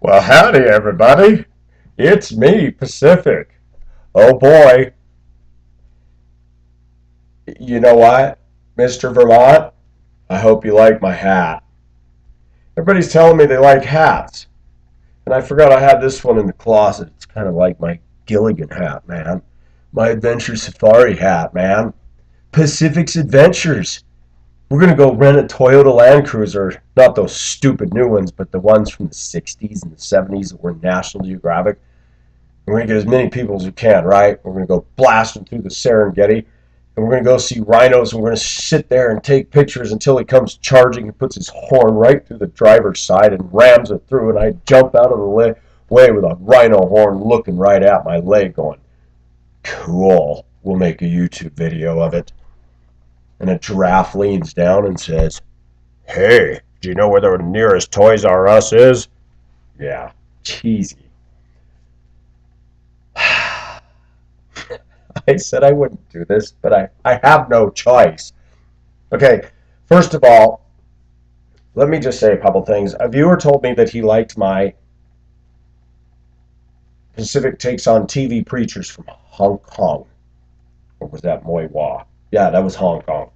Well, howdy, everybody. It's me, Pacific. Oh boy, you know what, Mr. Vermont? I hope you like my hat. Everybody's telling me they like hats, and I forgot I had this one in the closet. It's kind of like my Gilligan hat, man. My Adventure Safari hat, man. Pacific's Adventures. We're gonna go rent a Toyota Land Cruiser, not those stupid new ones, but the ones from the 60s and the 70s that were National Geographic. We're going to get as many people as we can, right? We're going to go blasting through the Serengeti, and we're going to go see rhinos, and we're going to sit there and take pictures until he comes charging and puts his horn right through the driver's side and rams it through, and I jump out of the way with a rhino horn looking right at my leg going, cool, we'll make a YouTube video of it. And a giraffe leans down and says, hey, do you know where the nearest Toys R Us is? Yeah, cheesy. I said I wouldn't do this, but I have no choice. Okay, first of all, let me just say a couple things. A viewer told me that he liked my Pacific Takes on TV Preachers from Hong Kong. Or was that Moi Wah? Yeah, that was Hong Kong.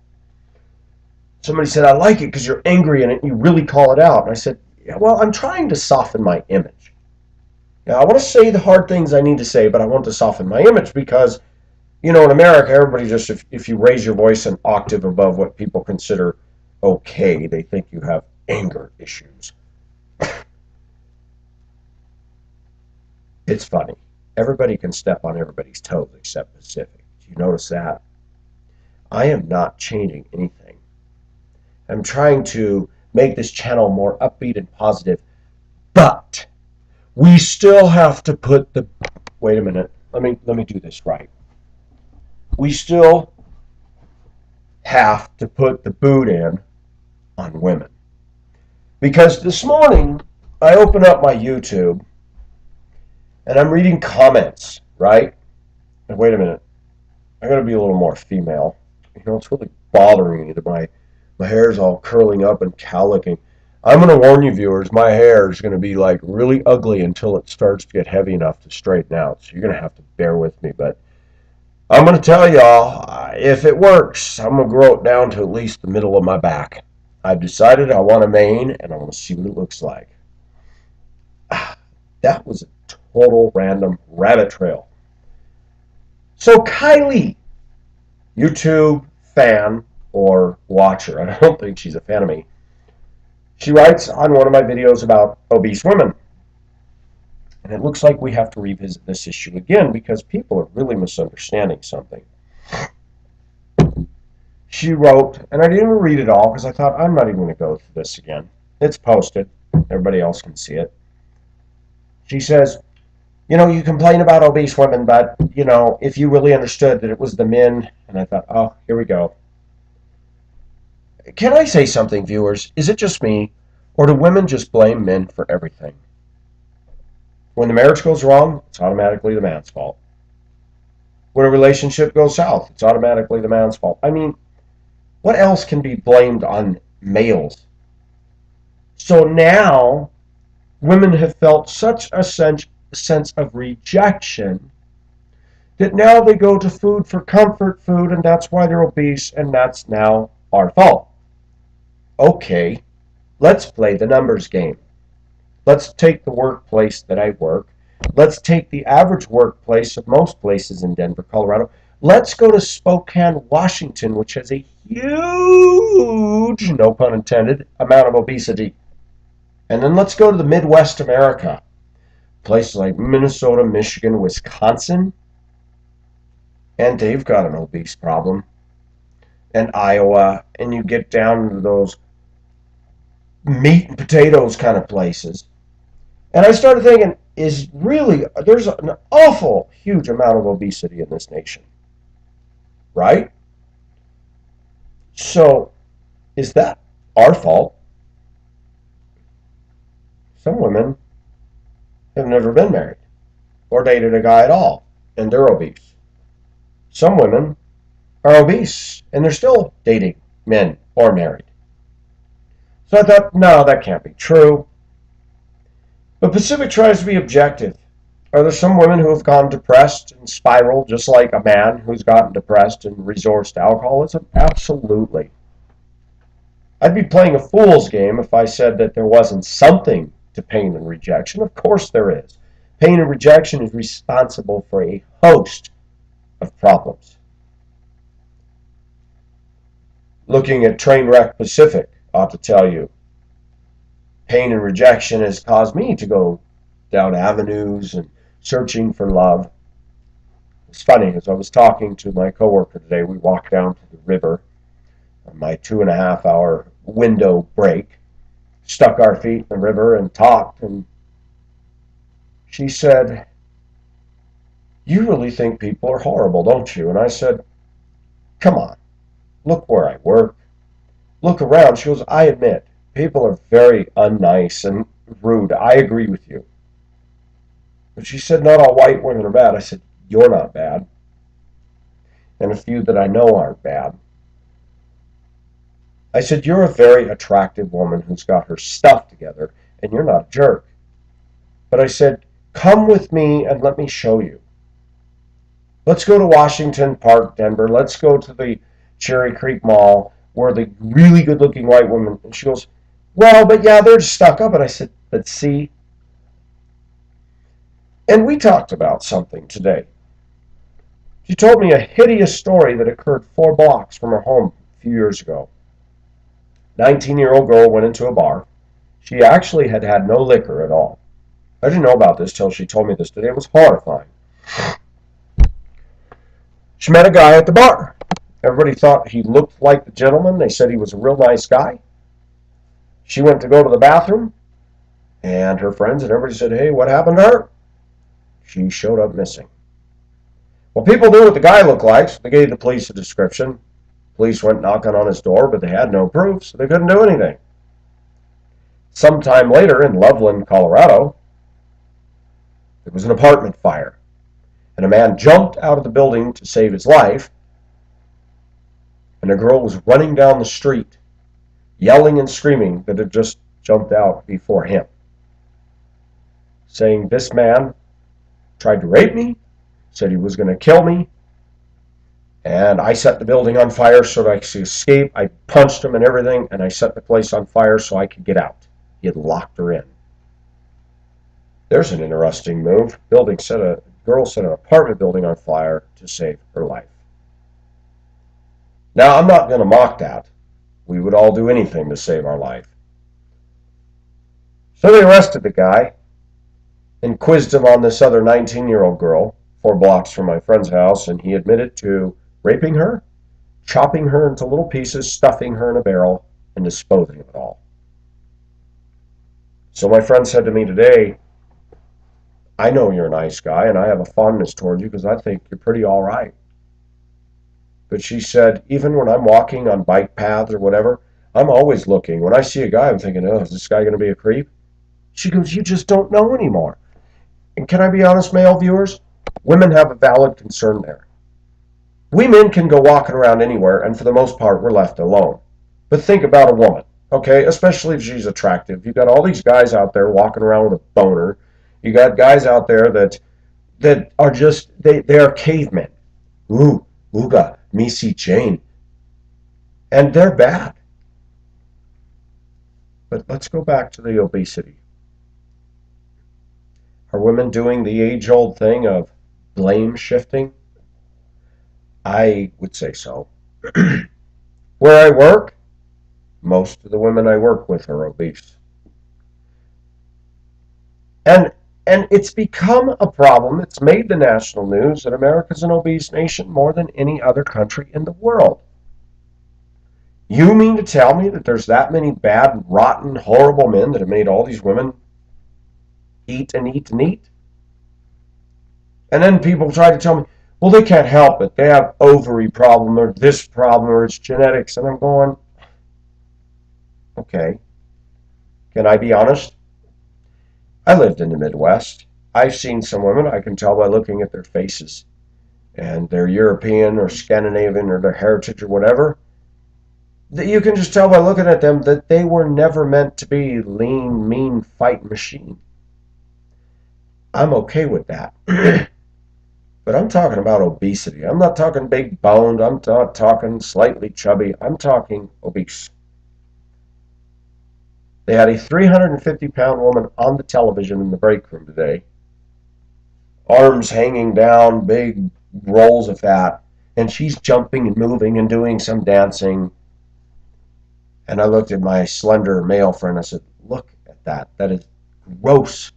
Somebody said, I like it because you're angry in it and you really call it out. And I said, yeah, well, I'm trying to soften my image. Now, I want to say the hard things I need to say, but I want to soften my image because in America, everybody just, if you raise your voice an octave above what people consider okay, they think you have anger issues. It's funny. Everybody can step on everybody's toes except Pacific. Do you notice that? I am not changing anything. I'm trying to make this channel more upbeat and positive, but we still have to put the... Wait a minute. Let me do this right. We still have to put the boot in on women. Because this morning, I open up my YouTube, and I'm reading comments, right? And wait a minute. I gotta be a little more female. It's really bothering me that my hair's all curling up and cowlicking. I'm gonna warn you, viewers, my hair is gonna be like really ugly until it starts to get heavy enough to straighten out. So you're gonna have to bear with me, but I'm going to tell y'all, if it works, I'm going to grow it down to at least the middle of my back. I've decided I want a mane, and I want to see what it looks like. That was a total random rabbit trail. So Kylie, YouTube fan or watcher, I don't think she's a fan of me, she writes on one of my videos about obese women. And it looks like we have to revisit this issue again because people are really misunderstanding something. She wrote, and I didn't even read it all because I thought I'm not even going to go through this again. It's posted. Everybody else can see it. She says, you complain about obese women, but, if you really understood that it was the men, and I thought, oh, here we go. Can I say something, viewers? Is it just me, or do women just blame men for everything? When the marriage goes wrong, it's automatically the man's fault. When a relationship goes south, it's automatically the man's fault. I mean, what else can be blamed on males? So now, women have felt such a sense of rejection that now they go to food for comfort food, and that's why they're obese, and that's now our fault. Okay, let's play the numbers game. Let's take the workplace that I work. Let's take the average workplace of most places in Denver, Colorado. Let's go to Spokane, Washington, which has a huge, no pun intended, amount of obesity. And then let's go to the Midwest America. Places like Minnesota, Michigan, Wisconsin. And they've got an obese problem. And Iowa. And you get down to those meat and potatoes kind of places. And I started thinking, there's an awful huge amount of obesity in this nation. Right? So, is that our fault? Some women have never been married or dated a guy at all, and they're obese. Some women are obese, and they're still dating men or married. So I thought, no, that can't be true. But Pacific tries to be objective. Are there some women who have gone depressed and spiraled just like a man who's gotten depressed and resorts to alcoholism? Absolutely. I'd be playing a fool's game if I said that there wasn't something to pain and rejection. Of course there is. Pain and rejection is responsible for a host of problems. Looking at Trainwreck Pacific ought to tell you, pain and rejection has caused me to go down avenues and searching for love. It's funny, as I was talking to my coworker today, we walked down to the river on my 2.5 hour window break, stuck our feet in the river and talked, and she said, "You really think people are horrible, don't you?" And I said, "Come on, look where I work. Look around." She goes, "I admit, people are very unnice and rude. I agree with you." But she said, "Not all white women are bad." I said, "You're not bad. And a few that I know aren't bad." I said, "You're a very attractive woman who's got her stuff together, and you're not a jerk." But I said, "Come with me and let me show you. Let's go to Washington Park, Denver. Let's go to the Cherry Creek Mall where the really good-looking white women." And she goes, "Well, but yeah, they're just stuck up." And I said, "But see." And we talked about something today. She told me a hideous story that occurred 4 blocks from her home a few years ago. 19-year-old girl went into a bar. She actually had had no liquor at all. I didn't know about this till she told me this today. It was horrifying. She met a guy at the bar. Everybody thought he looked like the gentleman. They said he was a real nice guy. She went to go to the bathroom, and her friends and everybody said, "Hey, what happened to her?" She showed up missing. Well, people knew what the guy looked like, so they gave the police a description. Police went knocking on his door, but they had no proof, so they couldn't do anything. Sometime later in Loveland, Colorado, there was an apartment fire, and a man jumped out of the building to save his life, and a girl was running down the street, yelling and screaming that had just jumped out before him, saying, "This man tried to rape me, said he was going to kill me, and I set the building on fire so that I could escape. I punched him and everything, and I set the place on fire so I could get out." He had locked her in. There's an interesting move. Girl set an apartment building on fire to save her life. Now, I'm not going to mock that. We would all do anything to save our life. So they arrested the guy and quizzed him on this other 19-year-old girl 4 blocks from my friend's house, and he admitted to raping her, chopping her into little pieces, stuffing her in a barrel, and disposing of it all. So my friend said to me today, "I know you're a nice guy, and I have a fondness toward you because I think you're pretty all right." But she said, "Even when I'm walking on bike paths or whatever, I'm always looking. When I see a guy, I'm thinking, oh, is this guy going to be a creep?" She goes, "You just don't know anymore." And can I be honest, male viewers? Women have a valid concern there. We men can go walking around anywhere, and for the most part, we're left alone. But think about a woman, okay? Especially if she's attractive. You've got all these guys out there walking around with a boner. You got guys out there that are just, they are cavemen. Ooh, ooga, Missy Jane. And they're bad. But let's go back to the obesity. Are women doing the age-old thing of blame shifting? I would say so. Where I work, most of the women I work with are obese. And it's become a problem. It's made the national news that America's an obese nation more than any other country in the world. You mean to tell me that there's that many bad, rotten, horrible men that have made all these women eat and eat and eat? And then people try to tell me, well, they can't help it. They have ovary problem or this problem or it's genetics. And I'm going, okay, can I be honest? I lived in the Midwest. I've seen some women, I can tell by looking at their faces and their European or Scandinavian or their heritage or whatever, that you can just tell by looking at them that they were never meant to be lean, mean fight machine. I'm okay with that. But I'm talking about obesity. I'm not talking big boned. I'm not talking slightly chubby. I'm talking obese. They had a 350-pound woman on the television in the break room today, arms hanging down, big rolls of fat, and she's jumping and moving and doing some dancing. And I looked at my slender male friend. I said, "Look at that. That is gross."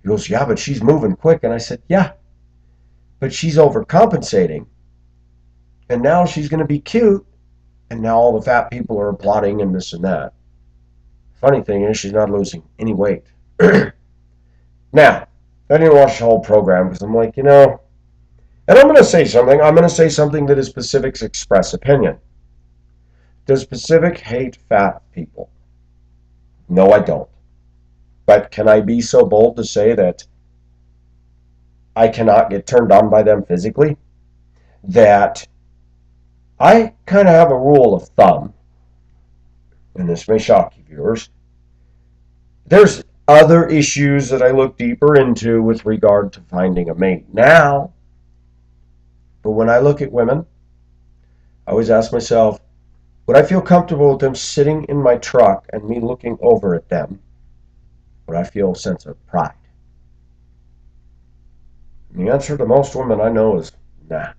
He goes, "Yeah, but she's moving quick." And I said, "Yeah, but she's overcompensating. And now she's going to be cute. And now all the fat people are applauding and this and that." Funny thing is, she's not losing any weight. Now, I didn't watch the whole program because I'm like, and I'm going to say something. I'm going to say something that is Pacific's express opinion. Does Pacific hate fat people? No, I don't. But can I be so bold to say that I cannot get turned on by them physically? That I kind of have a rule of thumb, and this may shock you viewers. There's other issues that I look deeper into with regard to finding a mate now. But when I look at women, I always ask myself, would I feel comfortable with them sitting in my truck and me looking over at them? Would I feel a sense of pride? And the answer to most women I know is nah.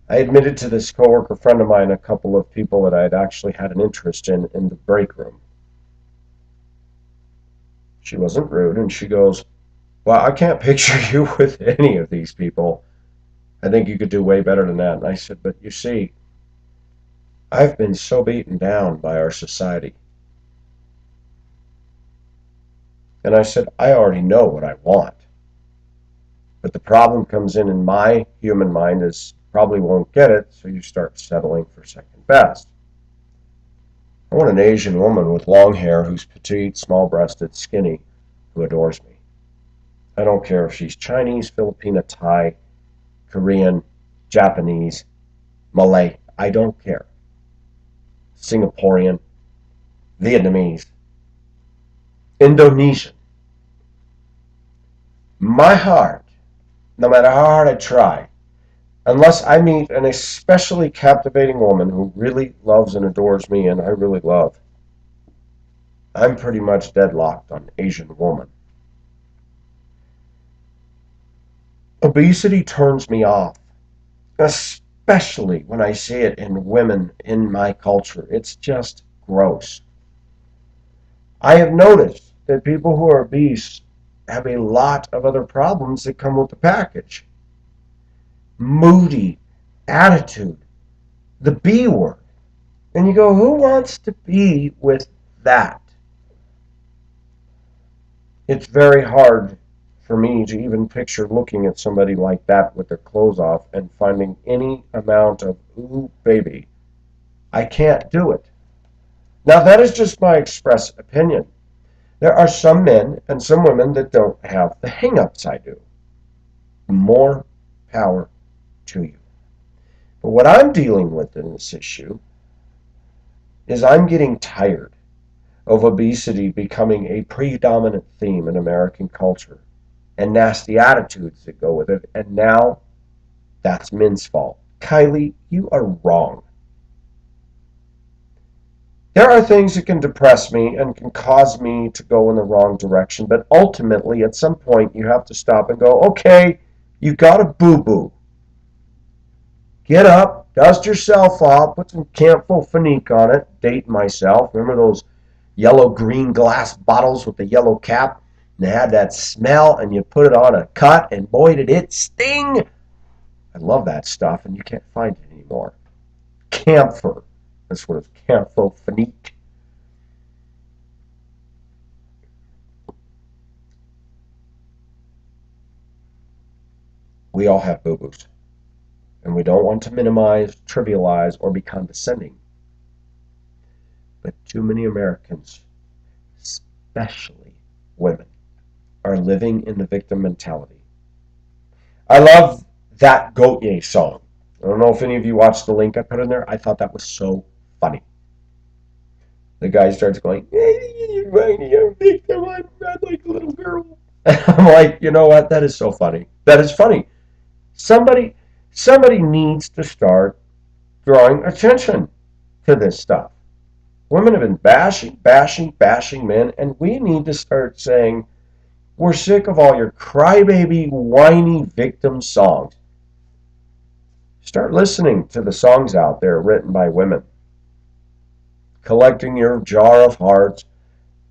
I admitted to this coworker friend of mine a couple of people that I had actually had an interest in the break room. She wasn't rude, and she goes, "Well, I can't picture you with any of these people. I think you could do way better than that." And I said, "But you see, I've been so beaten down by our society." And I said, "I already know what I want. But the problem comes in my human mind is probably won't get it, so you start settling for second best. I want an Asian woman with long hair who's petite, small-breasted, skinny, who adores me. I don't care if she's Chinese, Filipina, Thai, Korean, Japanese, Malay. I don't care. Singaporean, Vietnamese, Indonesian. My heart, no matter how hard I try, unless I meet an especially captivating woman who really loves and adores me and I really love, I'm pretty much deadlocked on Asian woman. Obesity turns me off, especially when I see it in women in my culture. It's just gross. I have noticed that people who are obese have a lot of other problems that come with the package. Moody, attitude, the B word. And you go, who wants to be with that? It's very hard for me to even picture looking at somebody like that with their clothes off and finding any amount of, ooh, baby. I can't do it. Now, that is just my express opinion. There are some men and some women that don't have the hang-ups I do. More power to you. But what I'm dealing with in this issue is I'm getting tired of obesity becoming a predominant theme in American culture and nasty attitudes that go with it. And now that's men's fault. Kylie, you are wrong. There are things that can depress me and can cause me to go in the wrong direction, but ultimately, at some point, you have to stop and go, okay, you got a boo-boo. Get up, dust yourself off, put some Camphor Finique on it, date myself. Remember those yellow-green glass bottles with the yellow cap? And they had that smell, and you put it on a cut, and boy, did it sting! I love that stuff, and you can't find it anymore. Camphor. That's what it's, Camphor Finique. We all have boo-boos, and we don't want to minimize, trivialize, or be condescending. But too many Americans, especially women, are living in the victim mentality. I love that Gautier song. I don't know if any of you watched the link I put in there. I thought that was so funny. The guy starts going, "Hey, you're whiny, I'm a victim, I'm like a little girl." I'm like, you know what? That is so funny. That is funny. Somebody, somebody needs to start drawing attention to this stuff. Women have been bashing, bashing, bashing men, and we need to start saying, we're sick of all your crybaby, whiny victim songs. Start listening to the songs out there written by women. Collecting your jar of hearts.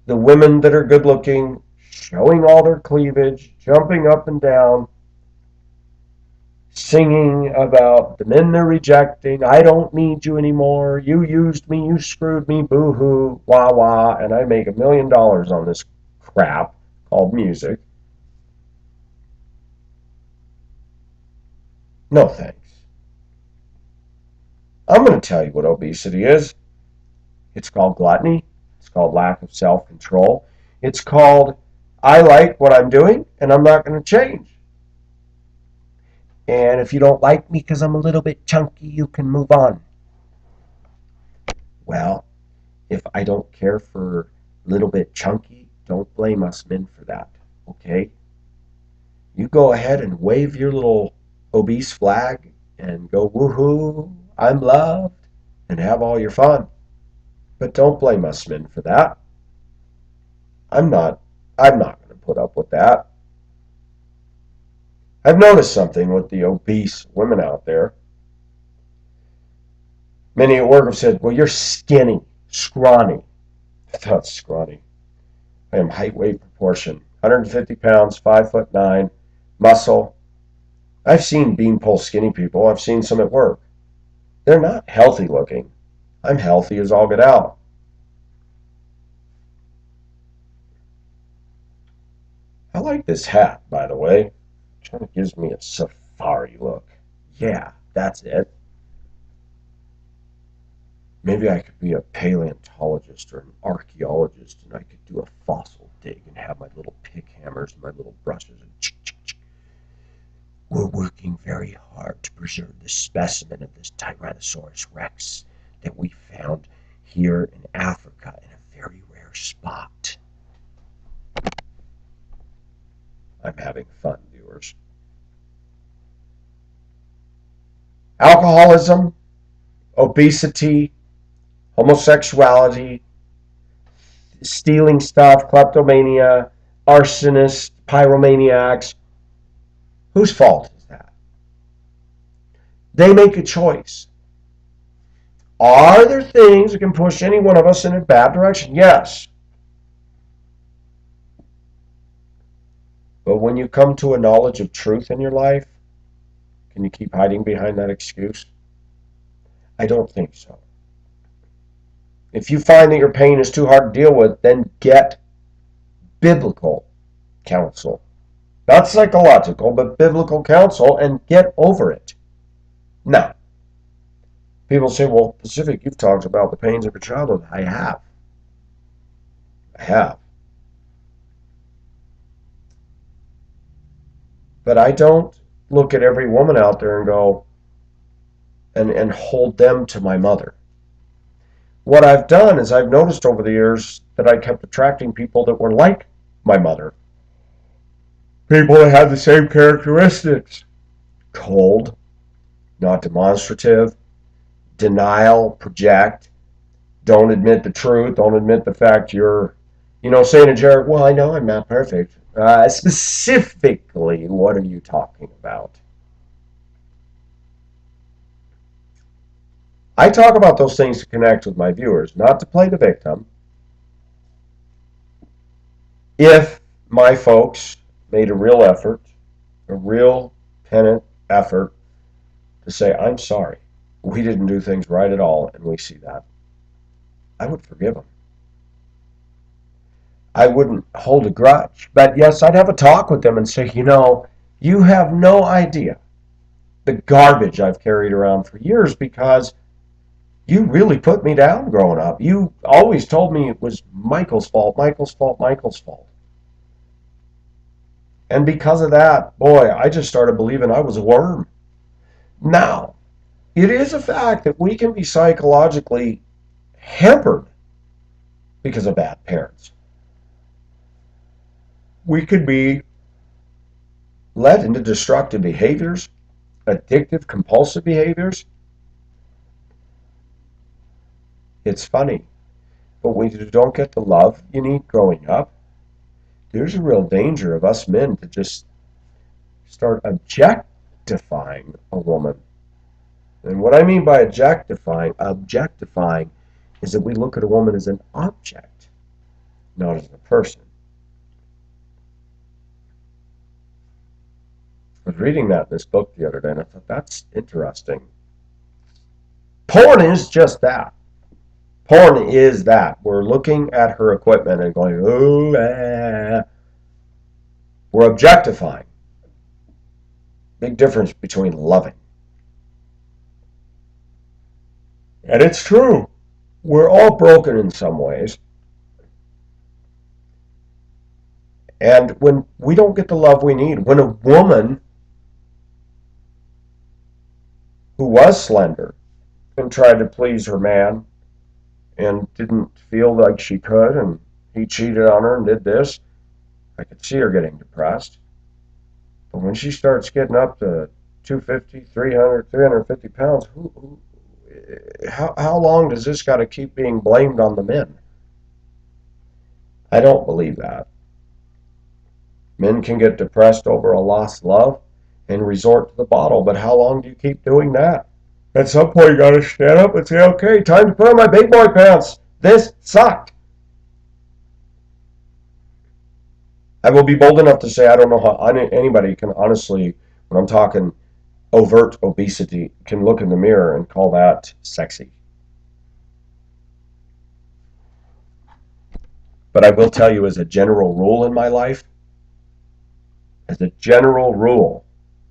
The women that are good looking, showing all their cleavage, jumping up and down, singing about the men they're rejecting. I don't need you anymore. You used me. You screwed me. Boo hoo. Wah wah. And I make $1 million on this crap called music. No thanks. I'm going to tell you what obesity is. It's called gluttony. It's called lack of self-control. It's called I like what I'm doing and I'm not going to change. And if you don't like me because I'm a little bit chunky, you can move on. Well, if I don't care for a little bit chunky, don't blame us men for that. Okay? You go ahead and wave your little obese flag and go woohoo, I'm loved, and have all your fun. But don't blame us men for that. I'm not going to put up with that. I've noticed something with the obese women out there. Many at work have said, well, you're skinny, scrawny. I thought scrawny. I am height, weight, proportion. 150 pounds, 5'9", muscle. I've seen beanpole skinny people. I've seen some at work. They're not healthy looking. I'm healthy as all get out. I like this hat, by the way. It kind of gives me a safari look. Yeah, that's it. Maybe I could be a paleontologist or an archaeologist and I could do a fossil dig and have my little pick hammers and my little brushes and we're working very hard to preserve the specimen of this Tyrannosaurus rex that we found here in Africa in a very rare spot. I'm having fun, viewers. Alcoholism, obesity, homosexuality, stealing stuff, kleptomania, arsonists, pyromaniacs. Whose fault is that? They make a choice. Are there things that can push any one of us in a bad direction? Yes. But when you come to a knowledge of truth in your life, can you keep hiding behind that excuse? I don't think so. If you find that your pain is too hard to deal with, then get biblical counsel. Not psychological, but biblical counsel, and get over it. Now, people say, well, Pacific, you've talked about the pains of your childhood. I have. I have. But I don't look at every woman out there and go and hold them to my mother. What I've done is I've noticed over the years that I kept attracting people that were like my mother. People that had the same characteristics. Cold, not demonstrative, denial, project, don't admit the truth, don't admit the fact you're, saying to Jared, well, I know I'm not perfect. Specifically, what are you talking about? I talk about those things to connect with my viewers, not to play the victim. If my folks made a real effort, a real penitent effort to say, I'm sorry, we didn't do things right at all, and we see that, I would forgive them. I wouldn't hold a grudge. But yes, I'd have a talk with them and say, you have no idea the garbage I've carried around for years because you really put me down growing up. You always told me it was Michael's fault, Michael's fault, Michael's fault. And because of that, boy, I just started believing I was a worm. Now, it is a fact that we can be psychologically hampered because of bad parents. We could be led into destructive behaviors, addictive, compulsive behaviors. It's funny, but when you don't get the love you need growing up, there's a real danger of us men to just start objectifying a woman. And what I mean by objectifying is that we look at a woman as an object, not as a person. I was reading that in this book the other day, and I thought, that's interesting. Porn is just that. Porn is that. We're looking at her equipment and going, oh, we're objectifying. Big difference between loving. And it's true. We're all broken in some ways. And when we don't get the love we need, when a woman who was slender and tried to please her man and didn't feel like she could, and he cheated on her and did this, I could see her getting depressed. But when she starts getting up to 250, 300, 350 pounds, how long does this got to keep being blamed on the men? I don't believe that. Men can get depressed over a lost love and resort to the bottle, but how long do you keep doing that? At some point, you got to stand up and say, okay, time to put on my big boy pants. This sucked. I will be bold enough to say I don't know how anybody can honestly, when I'm talking overt obesity, can look in the mirror and call that sexy. But I will tell you, as a general rule in my life, as a general rule,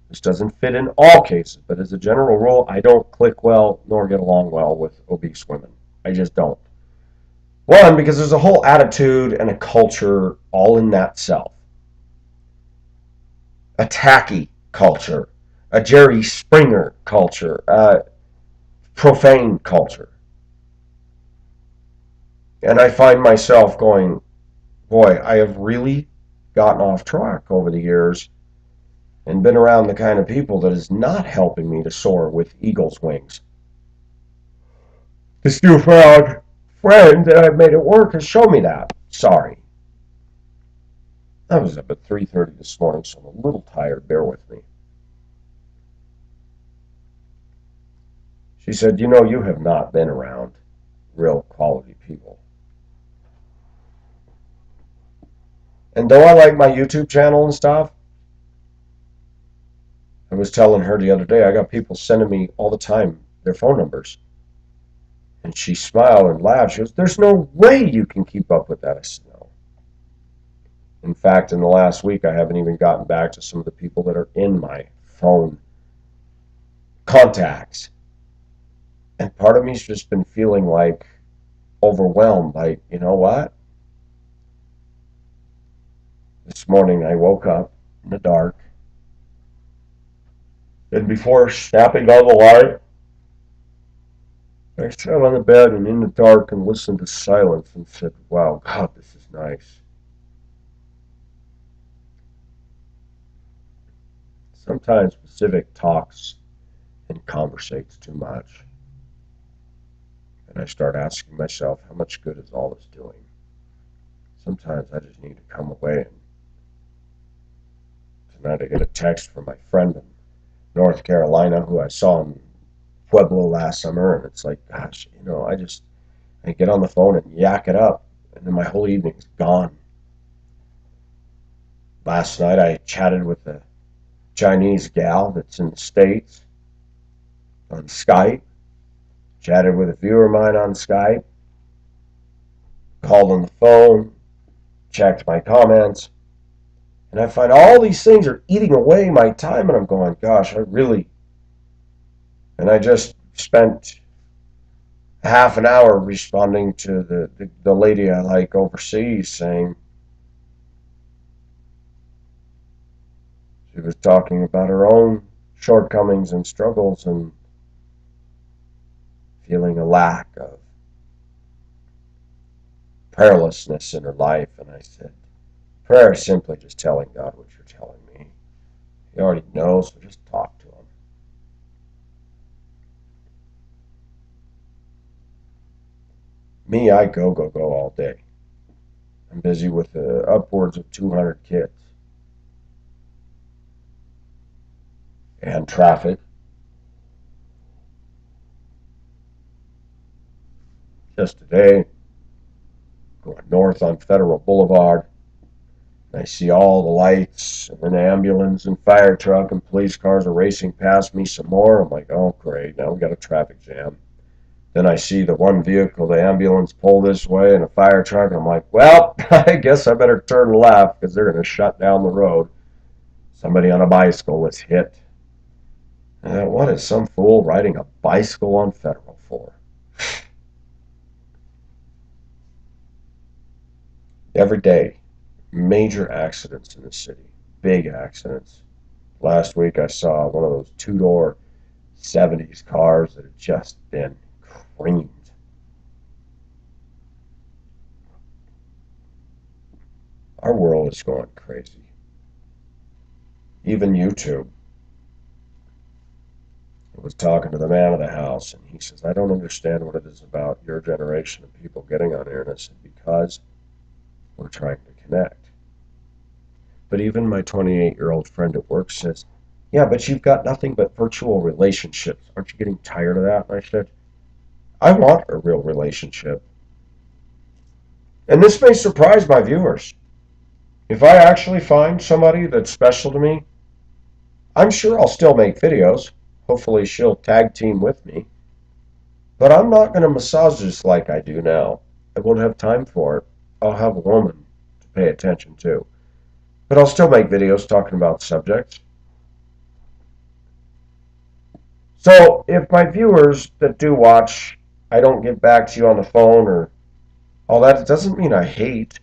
this doesn't fit in all cases, but as a general rule, I don't click well nor get along well with obese women. I just don't. One, because there's a whole attitude and a culture all in that self. A tacky culture, a Jerry Springer culture, a profane culture. And I find myself going, boy, I have really gotten off track over the years and been around the kind of people that is not helping me to soar with eagle's wings. This newfound friend that I've made at work has shown me that. Sorry. I was up at 3:30 this morning, so I'm a little tired. Bear with me. She said, you know, you have not been around real quality people. And though I like my YouTube channel and stuff, I was telling her the other day, I got people sending me all the time their phone numbers. And she smiled and laughed. She goes, there's no way you can keep up with that. I said, no. In fact, in the last week, I haven't even gotten back to some of the people that are in my phone contacts. And part of me's just been feeling like overwhelmed. Like, you know what? This morning I woke up in the dark. And before snapping on the light, I sat on the bed and in the dark and listened to silence and said, wow, God, this is nice. Sometimes Pacific talks and conversates too much. And I start asking myself, how much good is all this doing? Sometimes I just need to come away. And tonight I get a text from my friend in North Carolina who I saw in Pueblo last summer, and it's like, gosh, you know, I get on the phone and yak it up, and then my whole evening's gone. Last night I chatted with a Chinese gal that's in the States on Skype, chatted with a viewer of mine on Skype, called on the phone, checked my comments, and I find all these things are eating away my time, and I'm going, gosh, and I just spent half an hour responding to the lady I like overseas, saying she was talking about her own shortcomings and struggles and feeling a lack of prayerlessness in her life. And I said, prayer is simply just telling God what you're telling me. He already knows, so just talk to him. Me, I go all day. I'm busy with upwards of 200 kids. And traffic. Just today, going north on Federal Boulevard, I see all the lights and an ambulance and fire truck and police cars are racing past me some more. I'm like, oh, great, now we got a traffic jam. Then I see the one vehicle, the ambulance, pull this way and a fire truck. And I'm like, well, I guess I better turn left because they're going to shut down the road. Somebody on a bicycle was hit. What is some fool riding a bicycle on Federal for? Every day, major accidents in the city, big accidents. Last week I saw one of those two-door 70s cars that had just been creamed. Our world is going crazy. Even YouTube. I was talking to the man of the house, and he says, I don't understand what it is about your generation of people getting on here. And I said, because we're trying to connect. But even my 28-year-old friend at work says, yeah, but you've got nothing but virtual relationships. Aren't you getting tired of that? And I said, I want a real relationship. And this may surprise my viewers. If I actually find somebody that's special to me, I'm sure I'll still make videos. Hopefully she'll tag team with me. But I'm not going to massage this like I do now. I won't have time for it. I'll have a woman to pay attention to. But I'll still make videos talking about subjects. So if my viewers that do watch, I don't get back to you on the phone or all that, it doesn't mean I hate.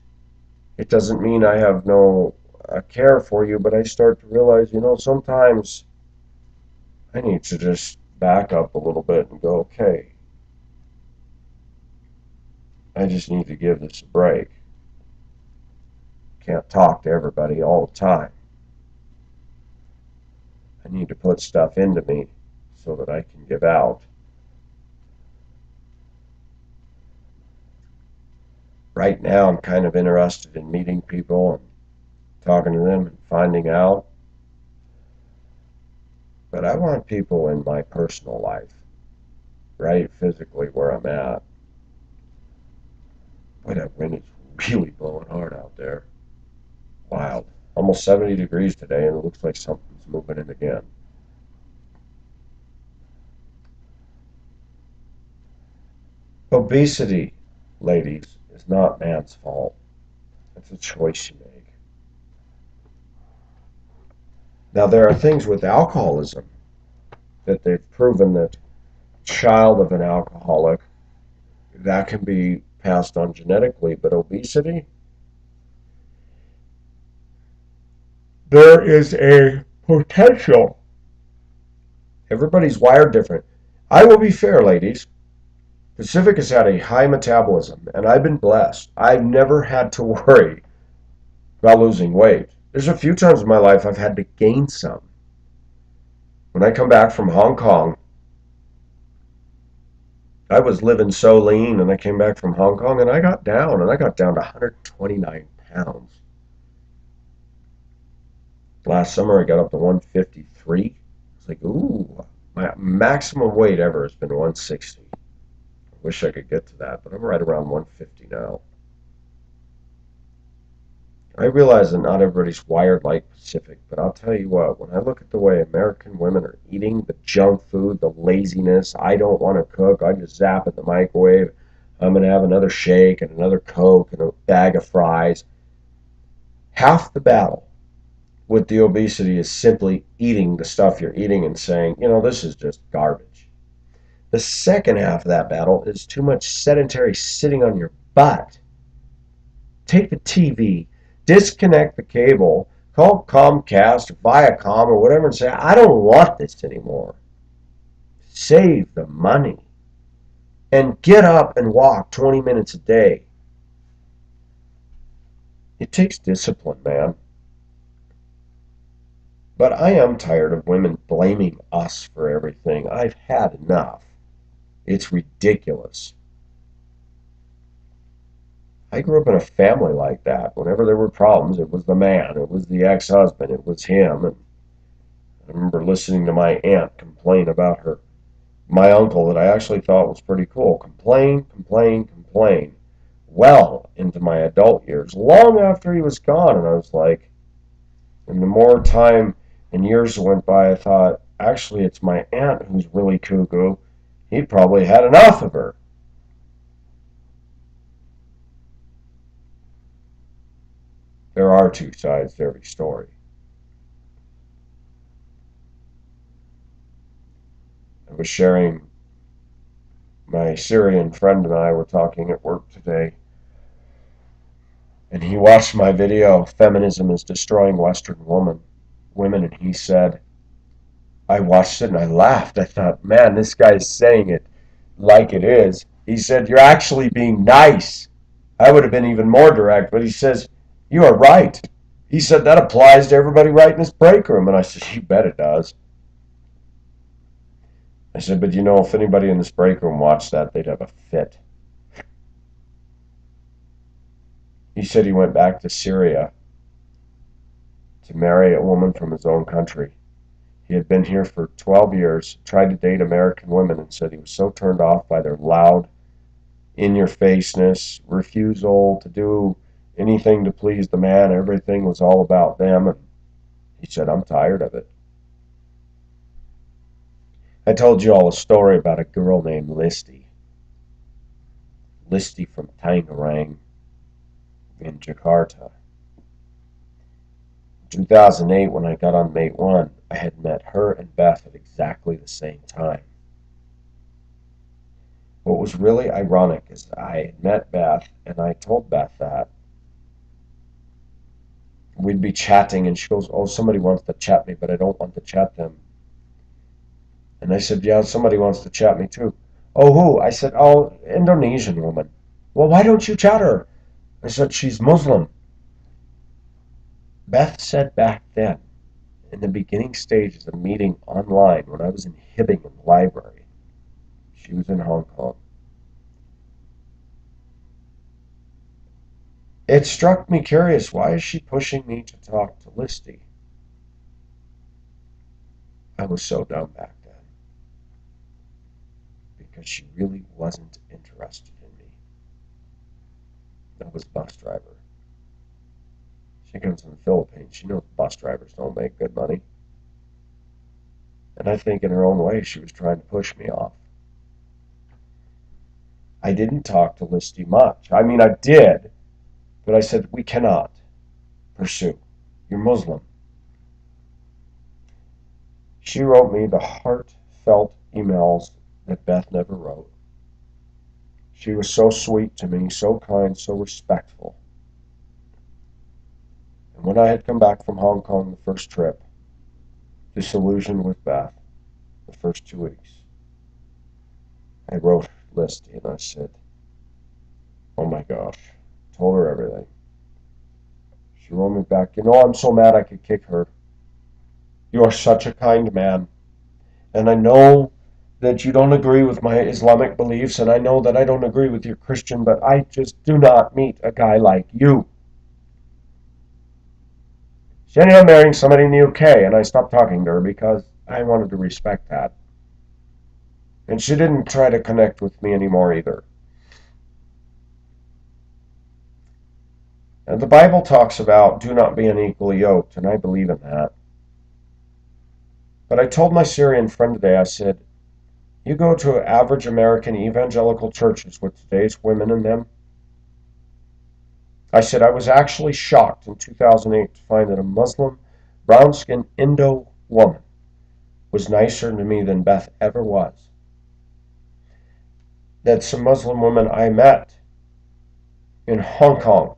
It doesn't mean I have no care for you, but I start to realize, sometimes I need to just back up a little bit and go, okay, I just need to give this a break. Can't talk to everybody all the time. I need to put stuff into me so that I can give out. Right now, I'm kind of interested in meeting people and talking to them and finding out. But I want people in my personal life, right physically where I'm at. Boy, that wind is really blowing hard out there. Wild. Almost 70 degrees today, and it looks like something's moving in again. Obesity, ladies, is not man's fault. It's a choice you make. Now, there are things with alcoholism that they've proven that child of an alcoholic, that can be passed on genetically, but obesity, there is a potential. Everybody's wired different. I will be fair, ladies. Pacific has had a high metabolism, and I've been blessed. I've never had to worry about losing weight. There's a few times in my life I've had to gain some. When I come back from Hong Kong, I was living so lean, and I came back from Hong Kong, and I got down to 129 pounds. Last summer, I got up to 153. It's like, ooh, my maximum weight ever has been 160. I wish I could get to that, but I'm right around 150 now. I realize that not everybody's wired like Pacific, but I'll tell you what, when I look at the way American women are eating, the junk food, the laziness, I don't want to cook, I just zap in the microwave, I'm going to have another shake and another Coke and a bag of fries. Half the battle with the obesity is simply eating the stuff you're eating and saying, this is just garbage. The second half of that battle is too much sedentary sitting on your butt. Take the TV, disconnect the cable, call Comcast or Viacom or whatever and say, I don't want this anymore. Save the money. And get up and walk 20 minutes a day. It takes discipline, man. But I am tired of women blaming us for everything. I've had enough. It's ridiculous. I grew up in a family like that. Whenever there were problems, it was the man, it was the ex-husband, it was him. And I remember listening to my aunt complain about my uncle that I actually thought was pretty cool. Complain, complain, complain. Well into my adult years, long after he was gone. And I was like, and the more time and years went by, I thought, actually, it's my aunt who's really cuckoo. He probably had enough of her. There are two sides to every story. I was sharing, my Syrian friend and I were talking at work today, and he watched my video, Feminism is Destroying Western Women, and he said, I watched it and I laughed. I thought, man, this guy's saying it like it is. He said, you're actually being nice. I would have been even more direct, but he says, you are right. He said, that applies to everybody right in this break room. And I said, you bet it does. I said, but if anybody in this break room watched that, they'd have a fit. He said he went back to Syria to marry a woman from his own country. He had been here for 12 years, tried to date American women, and said he was so turned off by their loud, in-your-faceness, refusal to do anything to please the man. Everything was all about them. And he said, I'm tired of it. I told you all a story about a girl named Listy. Listy from Tangerang in Jakarta. In 2008, when I got on Mate 1, I had met her and Beth at exactly the same time. What was really ironic is I had met Beth, and I told Beth that. We'd be chatting, and she goes, oh, somebody wants to chat me, but I don't want to chat them. And I said, yeah, somebody wants to chat me too. Oh, who? I said, oh, Indonesian woman. Well, why don't you chat her? I said, she's Muslim. Beth said back then, in the beginning stages of meeting online, when I was in Hibbing in the library, she was in Hong Kong. It struck me curious, why is she pushing me to talk to Listy? I was so dumb back then, because she really wasn't interested in me. I was a bus driver. She comes from the Philippines. She knows bus drivers don't make good money. And I think in her own way, she was trying to push me off. I didn't talk to Listy much. I mean, I did, but I said, we cannot pursue. You're Muslim. She wrote me the heartfelt emails that Beth never wrote. She was so sweet to me, so kind, so respectful. And when I had come back from Hong Kong the first trip, disillusioned with Beth the first 2 weeks, I wrote Listy and I said, oh my gosh, told her everything. She wrote me back, I'm so mad I could kick her. You are such a kind man. And I know that you don't agree with my Islamic beliefs, and I know that I don't agree with your Christian, but I just do not meet a guy like you. She ended up marrying somebody in the UK, and I stopped talking to her because I wanted to respect that. And she didn't try to connect with me anymore either. And the Bible talks about do not be unequally yoked, and I believe in that. But I told my Syrian friend today, I said, you go to average American evangelical churches with today's women in them. I said I was actually shocked in 2008 to find that a Muslim, brown-skinned Indo woman was nicer to me than Beth ever was. That some Muslim women I met in Hong Kong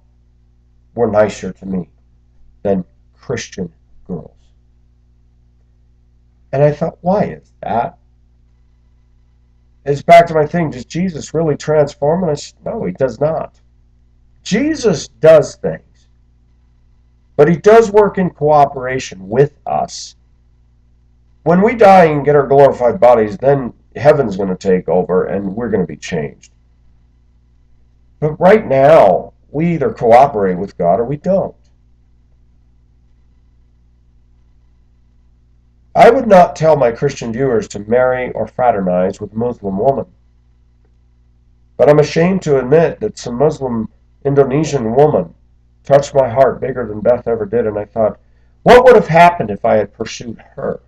were nicer to me than Christian girls. And I thought, why is that? It's back to my thing, does Jesus really transform? And I said, no, he does not. Jesus does things. But he does work in cooperation with us. When we die and get our glorified bodies, then heaven's going to take over and we're going to be changed. But right now, we either cooperate with God or we don't. I would not tell my Christian viewers to marry or fraternize with a Muslim woman. But I'm ashamed to admit that some Muslim Indonesian woman touched my heart bigger than Beth ever did, and I thought, what would have happened if I had pursued her?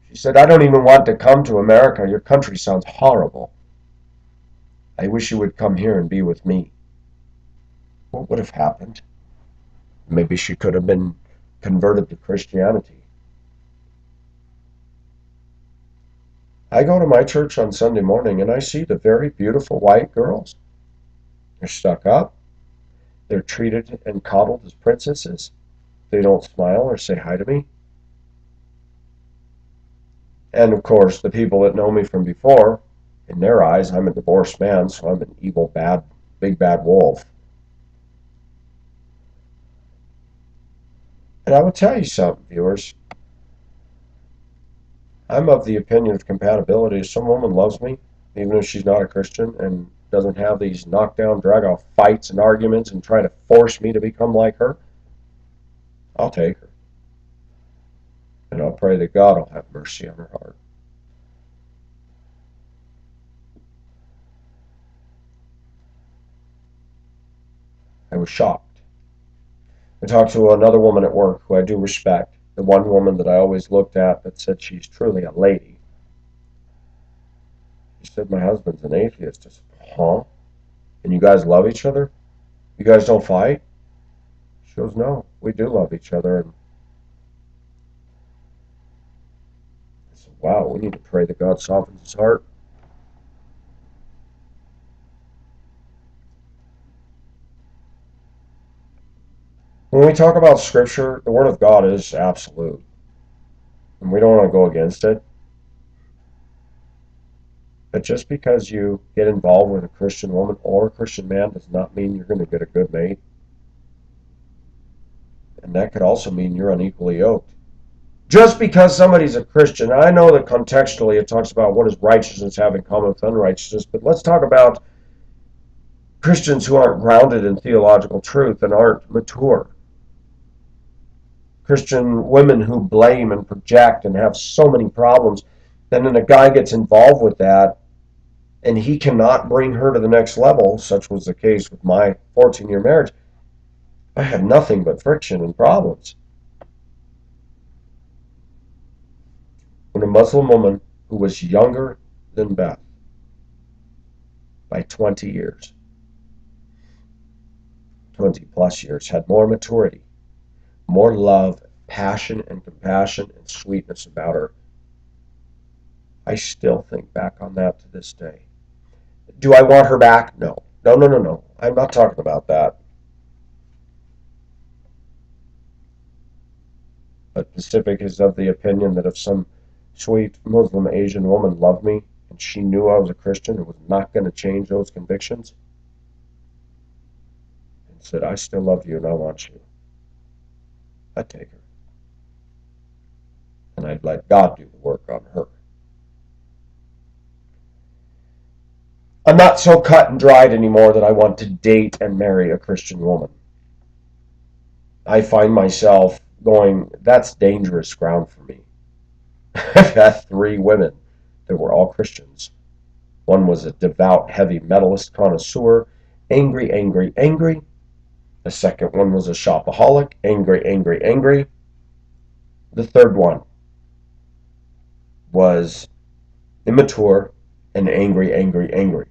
She said, I don't even want to come to America. Your country sounds horrible. I wish you would come here and be with me. What would have happened? Maybe she could have been converted to Christianity. I go to my church on Sunday morning and I see the very beautiful white girls. They're stuck up. They're treated and coddled as princesses. They don't smile or say hi to me. And of course, the people that know me from before, in their eyes, I'm a divorced man, so I'm an evil, bad, big bad wolf. And I will tell you something, viewers. I'm of the opinion of compatibility. If some woman loves me, even if she's not a Christian, and doesn't have these knockdown, drag-off fights and arguments and try to force me to become like her, I'll take her. And I'll pray that God will have mercy on her heart. I was shocked. I talked to another woman at work who I do respect, the one woman that I always looked at that said she's truly a lady. She said, my husband's an atheist. I said, huh? And you guys love each other? You guys don't fight? She goes, no, we do love each other. And I said, wow, we need to pray that God softens his heart. When we talk about Scripture, the Word of God is absolute. And we don't want to go against it. But just because you get involved with a Christian woman or a Christian man does not mean you're going to get a good mate. And that could also mean you're unequally yoked. Just because somebody's a Christian, I know that contextually it talks about what does righteousness have in common with unrighteousness, but let's talk about Christians who aren't grounded in theological truth and aren't mature. Christian women who blame and project and have so many problems. Then a guy gets involved with that and he cannot bring her to the next level, such was the case with my 14-year marriage. I had nothing but friction and problems. When a Muslim woman who was younger than Beth by 20 years, 20 plus years, had more maturity, more love, passion, and compassion and sweetness about her, I still think back on that to this day. Do I want her back? No. No, no, no, no. I'm not talking about that. But Pacific is of the opinion that if some sweet Muslim Asian woman loved me and she knew I was a Christian and was not going to change those convictions and said, I still love you and I want you, I'd take her. And I'd let God do the work on her. I'm not so cut and dried anymore that I want to date and marry a Christian woman. I find myself going, that's dangerous ground for me. I've had 3 women that were all Christians. One was a devout heavy metalist connoisseur, angry, angry, angry. The second one was a shopaholic, angry, angry, angry. The third one was immature and angry, angry, angry.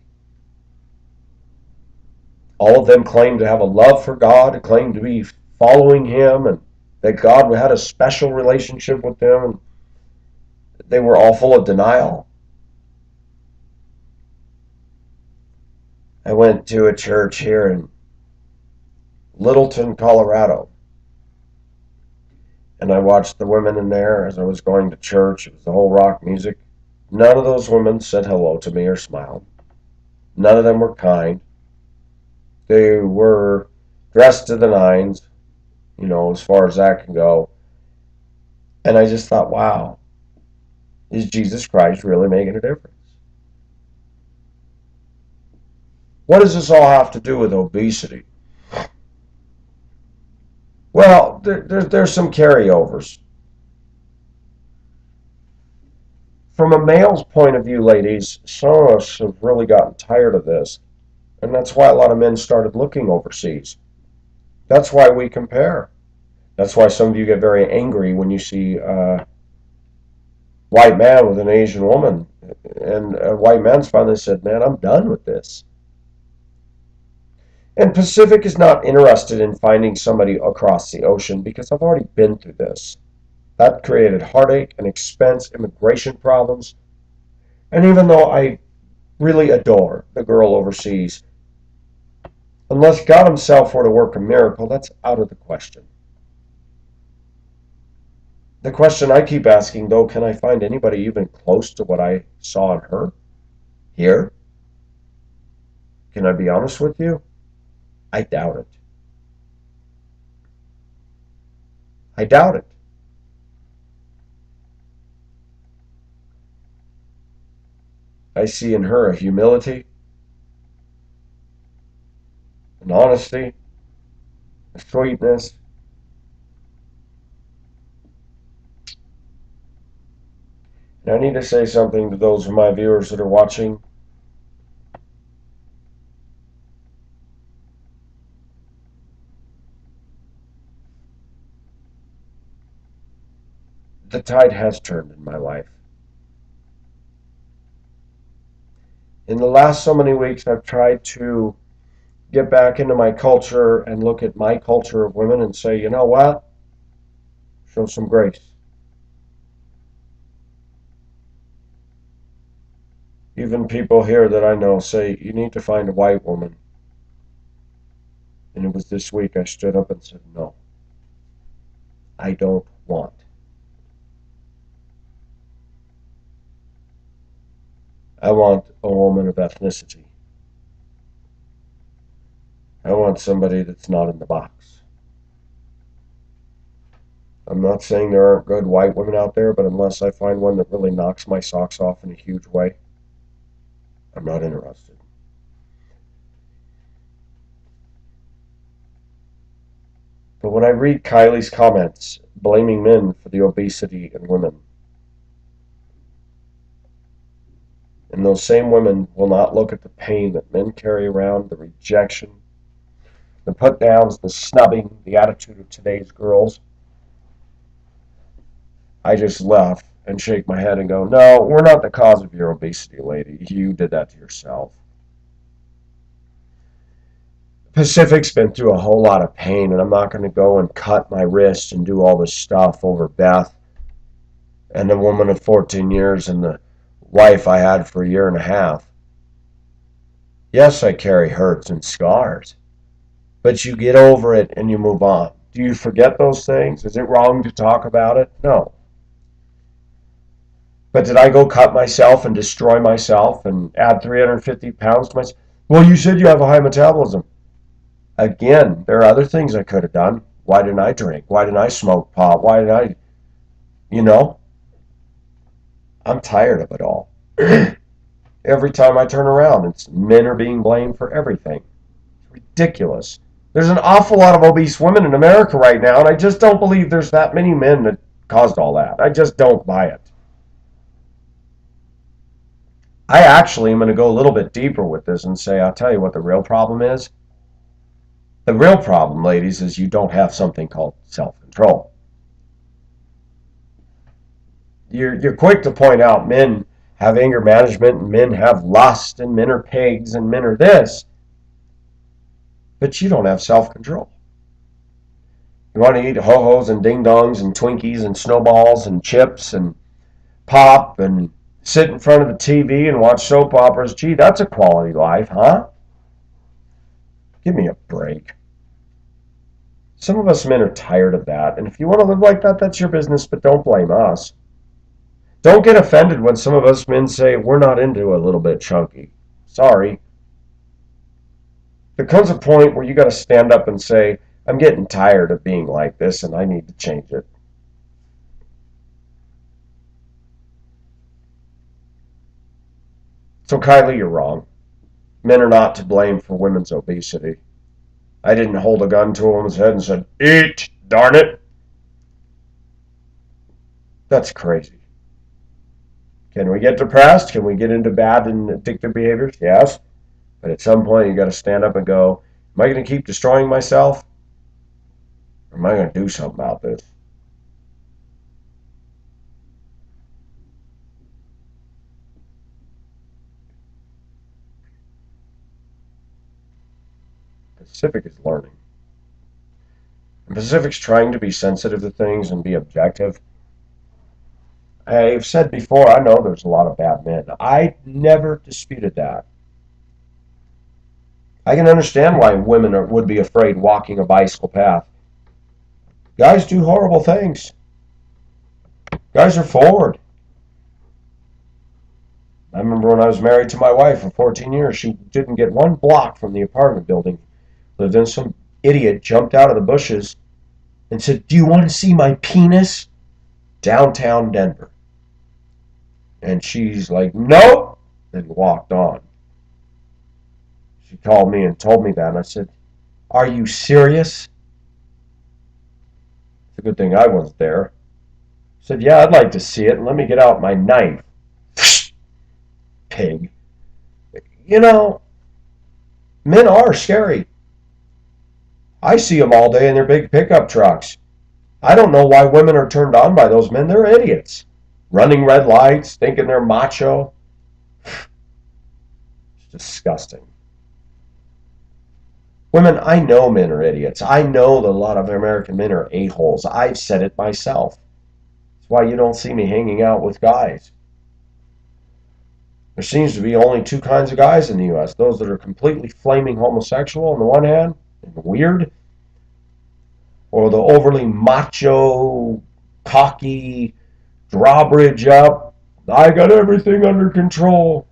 All of them claimed to have a love for God, claimed to be following Him, and that God had a special relationship with them. And they were all full of denial. I went to a church here in Littleton, Colorado, and I watched the women in there as I was going to church. It was the whole rock music. None of those women said hello to me or smiled. None of them were kind. They were dressed to the nines, as far as that can go. And I just thought, wow, is Jesus Christ really making a difference? What does this all have to do with obesity? Well, there's some carryovers. From a male's point of view, ladies, some of us have really gotten tired of this. And that's why a lot of men started looking overseas. That's why we compare. That's why some of you get very angry when you see a white man with an Asian woman. And a white man's finally said, man, I'm done with this. And Pacific is not interested in finding somebody across the ocean because I've already been through this. That created heartache and expense, immigration problems. And even though I really adore the girl overseas, unless God Himself were to work a miracle, that's out of the question. The question I keep asking, though, can I find anybody even close to what I saw in her here? Can I be honest with you? I doubt it. I doubt it. I see in her a humility, an honesty, a sweetness. And I need to say something to those of my viewers that are watching. The tide has turned in my life. In the last so many weeks, I've tried to get back into my culture and look at my culture of women and say, you know what? Show some grace. Even people here that I know say, you need to find a white woman. And it was this week I stood up and said, no, I don't want. I want a woman of ethnicity. I want somebody that's not in the box. I'm not saying there aren't good white women out there, but unless I find one that really knocks my socks off in a huge way, I'm not interested. But when I read Kylie's comments blaming men for the obesity in women, and those same women will not look at the pain that men carry around, the rejection, the put downs, the snubbing, the attitude of today's girls, I just laugh and shake my head and go, no, we're not the cause of your obesity, lady. You did that to yourself. Pacific's been through a whole lot of pain, and I'm not going to go and cut my wrist and do all this stuff over Beth and the woman of 14 years and the wife I had for a year and a half. Yes, I carry hurts and scars, but you get over it and you move on. Do you forget those things? Is it wrong to talk about it? No. But did I go cut myself and destroy myself and add 350 pounds to myself? Well, you said you have a high metabolism. Again, there are other things I could have done. Why didn't I drink? Why didn't I smoke pot? Why didn't I, you know? I'm tired of it all. Every time I turn around, it's men are being blamed for everything. It's ridiculous. There's an awful lot of obese women in America right now, and I just don't believe there's that many men that caused all that. I just don't buy it. I actually am going to go a little bit deeper with this and say, I'll tell you what the real problem is. The real problem, ladies, is you don't have something called self-control. You're quick to point out men have anger management and men have lust and men are pigs and men are this. But you don't have self-control. You want to eat ho-hos and ding-dongs and Twinkies and snowballs and chips and pop and sit in front of the TV and watch soap operas. Gee, that's a quality life, huh? Give me a break. Some of us men are tired of that, and if you want to live like that, that's your business, but don't blame us. Don't get offended when some of us men say we're not into a little bit chunky. Sorry. There comes a point where you got to stand up and say, I'm getting tired of being like this and I need to change it. So, Kylie, you're wrong. Men are not to blame for women's obesity. I didn't hold a gun to a woman's head and said, eat, darn it. That's crazy. Can we get depressed? Can we get into bad and addictive behaviors? Yes. But at some point, you got to stand up and go, am I going to keep destroying myself? Or am I going to do something about this? Pacific is learning. And Pacific's trying to be sensitive to things and be objective. I've said before, I know there's a lot of bad men. I never disputed that. I can understand why would be afraid walking a bicycle path. Guys do horrible things. Guys are forward. I remember when I was married to my wife for 14 years, she didn't get one block from the apartment building. But then some idiot jumped out of the bushes and said, do you want to see my penis? Downtown Denver. And she's like, nope, and walked on. She called me and told me that, and I said, are you serious? It's a good thing I wasn't there. I said, yeah, I'd like to see it, and let me get out my knife. Pig. You know, men are scary. I see them all day in their big pickup trucks. I don't know why women are turned on by those men. They're idiots. Running red lights, thinking they're macho. It's disgusting. Women, I know men are idiots. I know that a lot of American men are a-holes. I've said it myself. That's why you don't see me hanging out with guys. There seems to be only two kinds of guys in the U.S. Those that are completely flaming homosexual on the one hand, and weird, or the overly macho, cocky, drawbridge up, I got everything under control.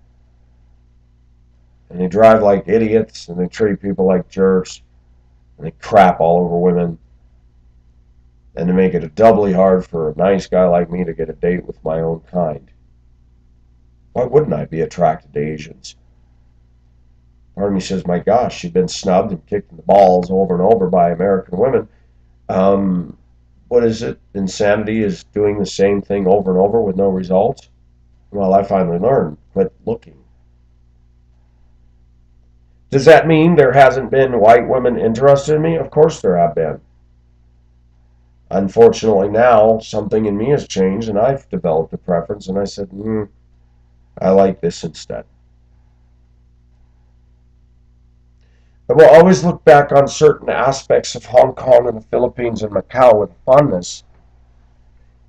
And they drive like idiots, and they treat people like jerks, and they crap all over women, and they make it doubly hard for a nice guy like me to get a date with my own kind. Why wouldn't I be attracted to Asians? Part of me says, my gosh, you've been snubbed and kicked in the balls over and over by American women. What is it? Insanity is doing the same thing over and over with no results? Well, I finally learned, quit looking. Does that mean there hasn't been white women interested in me? Of course there have been. Unfortunately now, something in me has changed and I've developed a preference, and I said, I like this instead. I will always look back on certain aspects of Hong Kong and the Philippines and Macau with fondness,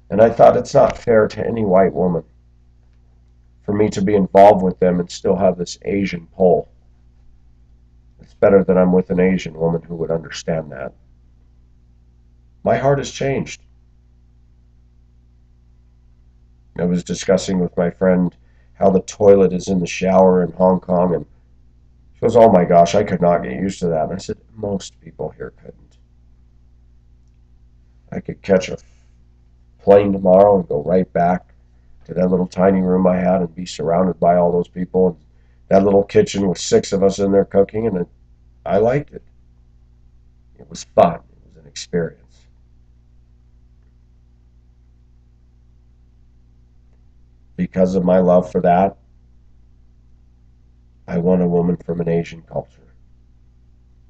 and I thought it's not fair to any white woman for me to be involved with them and still have this Asian pull. It's better that I'm with an Asian woman who would understand that. My heart has changed. I was discussing with my friend how the toilet is in the shower in Hong Kong, and she goes, oh my gosh, I could not get used to that. And I said, most people here couldn't. I could catch a plane tomorrow and go right back to that little tiny room I had and be surrounded by all those people, and that little kitchen with 6 of us in there cooking, and I liked it. It was fun. It was an experience. Because of my love for that, I want a woman from an Asian culture,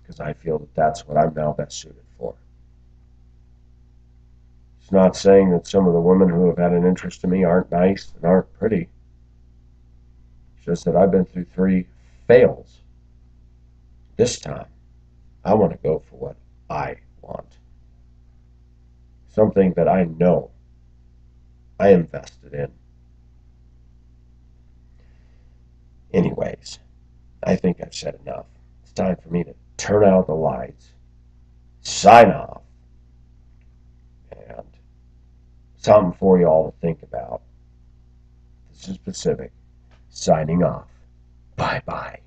because I feel that that's what I'm now best suited for. It's not saying that some of the women who have had an interest in me aren't nice and aren't pretty. It's just that I've been through 3 fails. This time, I want to go for what I want. Something that I know I invested in. Anyways, I think I've said enough. It's time for me to turn out the lights, sign off, and something for you all to think about. This is Pacific, signing off. Bye-bye.